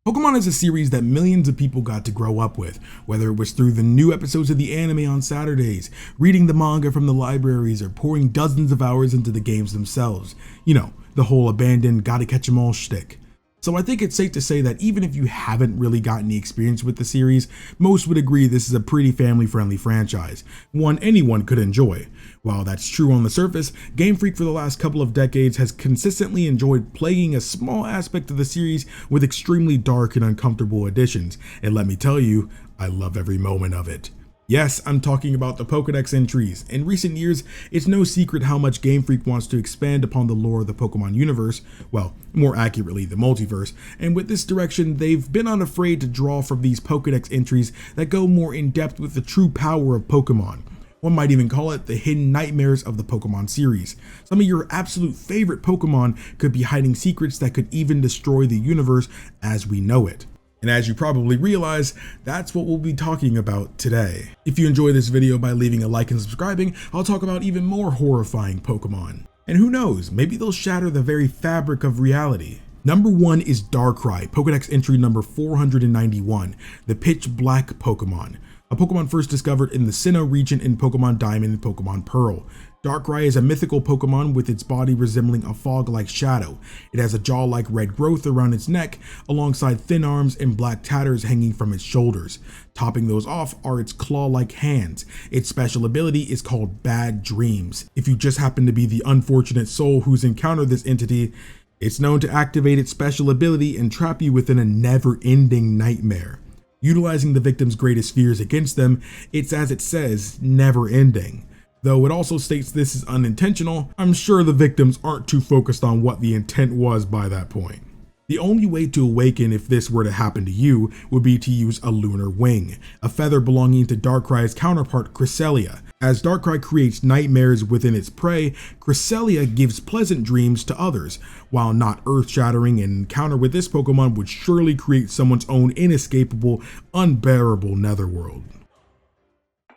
Pokemon is a series that millions of people got to grow up with, whether it was through the new episodes of the anime on Saturdays, reading the manga from the libraries, or pouring dozens of hours into the games themselves. You know, the whole abandoned gotta catch 'em all shtick. So I think it's safe to say that even if you haven't really gotten the experience with the series, most would agree this is a pretty family-friendly franchise, one anyone could enjoy. While that's true on the surface, Game Freak for the last couple of decades has consistently enjoyed plaguing a small aspect of the series with extremely dark and uncomfortable additions, and let me tell you, I love every moment of it. Yes, I'm talking about the Pokedex Entries. In recent years, it's no secret how much Game Freak wants to expand upon the lore of the Pokemon universe, well, more accurately, the multiverse, and with this direction, they've been unafraid to draw from these Pokedex entries that go more in depth with the true power of Pokemon. One might even call it the hidden nightmares of the Pokemon series. Some of your absolute favorite Pokemon could be hiding secrets that could even destroy the universe as we know it. And as you probably realize, that's what we'll be talking about today. If you enjoy this video by leaving a like and subscribing, I'll talk about even more horrifying Pokemon. And who knows, maybe they'll shatter the very fabric of reality. Number 1 is Darkrai, Pokedex entry number 491, the Pitch Black Pokemon. A Pokemon first discovered in the Sinnoh region in Pokemon Diamond and Pokemon Pearl. Darkrai is a mythical Pokemon with its body resembling a fog-like shadow. It has a jaw-like red growth around its neck, alongside thin arms and black tatters hanging from its shoulders. Topping those off are its claw-like hands. Its special ability is called Bad Dreams. If you just happen to be the unfortunate soul who's encountered this entity, it's known to activate its special ability and trap you within a never-ending nightmare. Utilizing the victim's greatest fears against them, it's, as it says, never-ending. Though it also states this is unintentional, I'm sure the victims aren't too focused on what the intent was by that point. The only way to awaken if this were to happen to you would be to use a lunar wing, a feather belonging to Darkrai's counterpart Cresselia. As Darkrai creates nightmares within its prey, Cresselia gives pleasant dreams to others. While not earth-shattering, an encounter with this Pokemon would surely create someone's own inescapable, unbearable netherworld.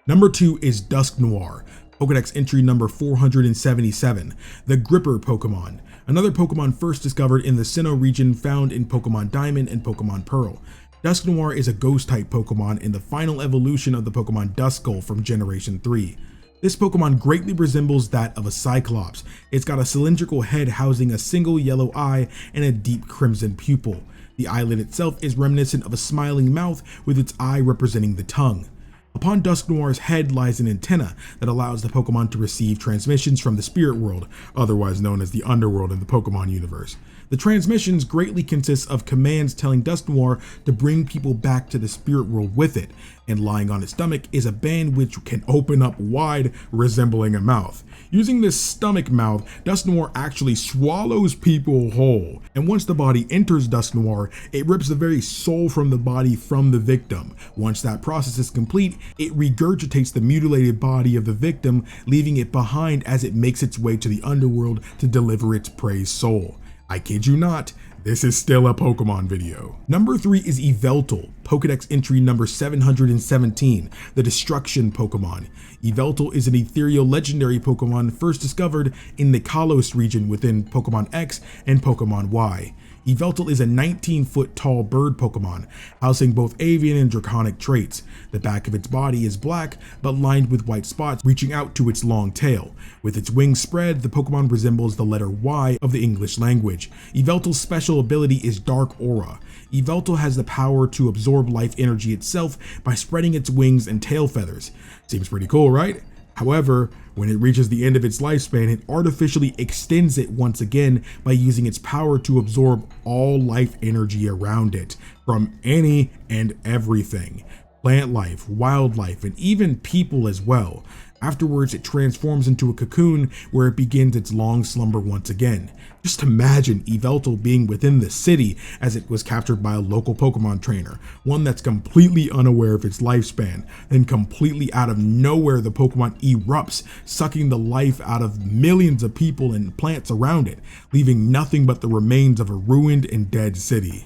Number 2 is Dusknoir, Pokedex entry number 477, the Gripper Pokemon. Another Pokemon first discovered in the Sinnoh region found in Pokemon Diamond and Pokemon Pearl. Dusknoir is a Ghost-type Pokemon in the final evolution of the Pokemon Duskull from Generation 3. This Pokemon greatly resembles that of a Cyclops. It's got a cylindrical head housing a single yellow eye and a deep crimson pupil. The eyelid itself is reminiscent of a smiling mouth with its eye representing the tongue. Upon Dusknoir's head lies an antenna that allows the Pokemon to receive transmissions from the spirit world, otherwise known as the underworld in the Pokemon universe. The transmissions greatly consist of commands telling Dusknoir to bring people back to the spirit world with it, and lying on its stomach is a band which can open up wide, resembling a mouth. Using this stomach mouth, Dusknoir actually swallows people whole, and once the body enters Dusknoir, it rips the very soul from the body from the victim. Once that process is complete, it regurgitates the mutilated body of the victim, leaving it behind as it makes its way to the underworld to deliver its prey's soul. I kid you not, this is still a Pokemon video. Number 3 is Yveltal, Pokedex entry number 717, the Destruction Pokemon. Yveltal is an ethereal legendary Pokemon first discovered in the Kalos region within Pokemon X and Pokemon Y. Yveltal is a 19-foot tall bird Pokemon, housing both avian and draconic traits. The back of its body is black, but lined with white spots reaching out to its long tail. With its wings spread, the Pokemon resembles the letter Y of the English language. Yveltal's special ability is Dark Aura. Yveltal has the power to absorb life energy itself by spreading its wings and tail feathers. Seems pretty cool, right? However, when it reaches the end of its lifespan, it artificially extends it once again by using its power to absorb all life energy around it, from any and everything. Plant life, wildlife, and even people as well. Afterwards, it transforms into a cocoon where it begins its long slumber once again. Just imagine Yveltal being within the city as it was captured by a local Pokemon trainer, one that's completely unaware of its lifespan. Then completely out of nowhere, the Pokemon erupts, sucking the life out of millions of people and plants around it, leaving nothing but the remains of a ruined and dead city.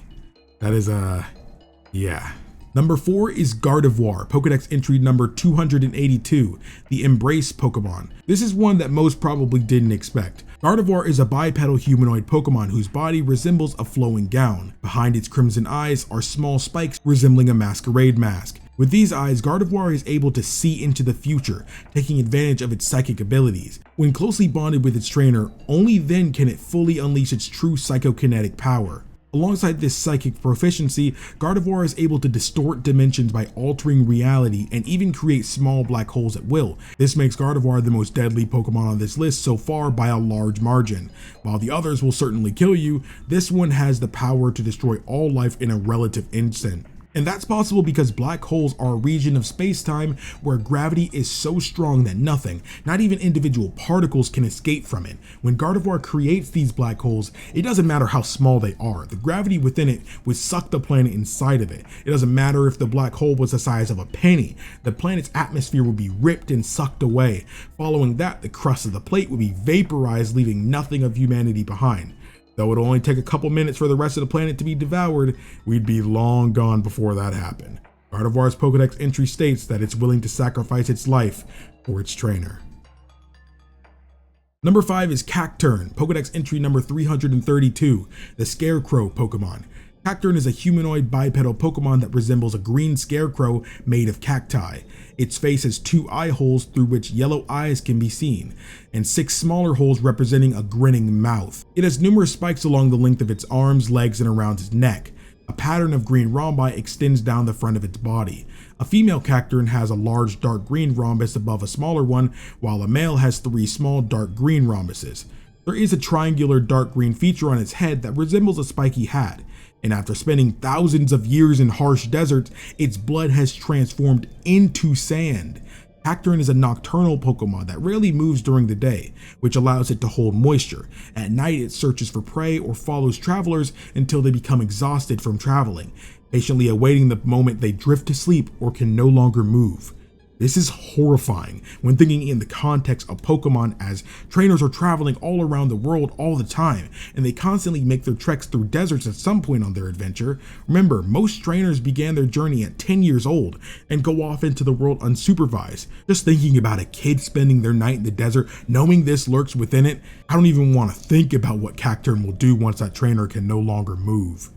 That is, yeah. Number 4 is Gardevoir, Pokedex entry number 282, the Embrace Pokemon. This is one that most probably didn't expect. Gardevoir is a bipedal humanoid Pokemon whose body resembles a flowing gown. Behind its crimson eyes are small spikes resembling a masquerade mask. With these eyes, Gardevoir is able to see into the future, taking advantage of its psychic abilities. When closely bonded with its trainer, only then can it fully unleash its true psychokinetic power. Alongside this psychic proficiency, Gardevoir is able to distort dimensions by altering reality and even create small black holes at will. This makes Gardevoir the most deadly Pokemon on this list so far by a large margin. While the others will certainly kill you, this one has the power to destroy all life in a relative instant. And that's possible because black holes are a region of space-time where gravity is so strong that nothing, not even individual particles, can escape from it. When Gardevoir creates these black holes, it doesn't matter how small they are. The gravity within it would suck the planet inside of it. It doesn't matter if the black hole was the size of a penny. The planet's atmosphere would be ripped and sucked away. Following that, the crust of the plate would be vaporized, leaving nothing of humanity behind. Though it'll only take a couple minutes for the rest of the planet to be devoured, we'd be long gone before that happened. Gardevoir's Pokedex entry states that it's willing to sacrifice its life for its trainer. Number 5 is Cacturn, Pokedex entry number 332, the Scarecrow Pokemon. Cacturn is a humanoid bipedal Pokemon that resembles a green scarecrow made of cacti. Its face has 2 eye holes through which yellow eyes can be seen, and 6 smaller holes representing a grinning mouth. It has numerous spikes along the length of its arms, legs, and around its neck. A pattern of green rhombi extends down the front of its body. A female Cacturn has a large dark green rhombus above a smaller one, while a male has 3 small dark green rhombuses. There is a triangular dark green feature on its head that resembles a spiky hat. And after spending thousands of years in harsh deserts, its blood has transformed into sand. Cacturn is a nocturnal Pokemon that rarely moves during the day, which allows it to hold moisture. At night, it searches for prey or follows travelers until they become exhausted from traveling, patiently awaiting the moment they drift to sleep or can no longer move. This is horrifying when thinking in the context of Pokemon, as trainers are traveling all around the world all the time, and they constantly make their treks through deserts at some point on their adventure. Remember, most trainers began their journey at 10 years old and go off into the world unsupervised. Just thinking about a kid spending their night in the desert, knowing this lurks within it, I don't even want to think about what Cacturn will do once that trainer can no longer move.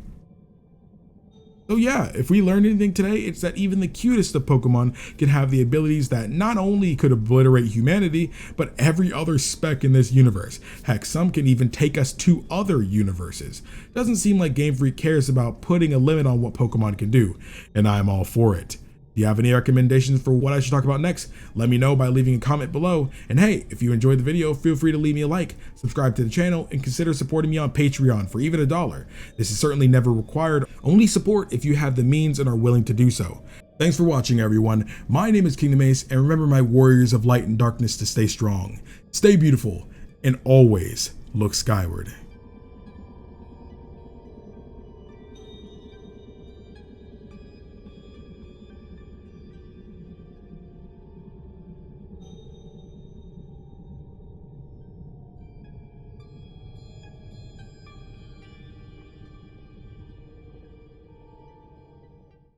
So yeah, if we learned anything today, it's that even the cutest of Pokemon can have the abilities that not only could obliterate humanity, but every other speck in this universe. Heck, some can even take us to other universes. Doesn't seem like Game Freak cares about putting a limit on what Pokemon can do, and I'm all for it. If you have any recommendations for what I should talk about next, let me know by leaving a comment below. And hey, if you enjoyed the video, feel free to leave me a like, subscribe to the channel, and consider supporting me on Patreon for even $1. This is certainly never required, only support if you have the means and are willing to do so. Thanks for watching, everyone. My name is KingdomAce, and remember, my warriors of light and darkness, to stay strong, stay beautiful, and always look skyward.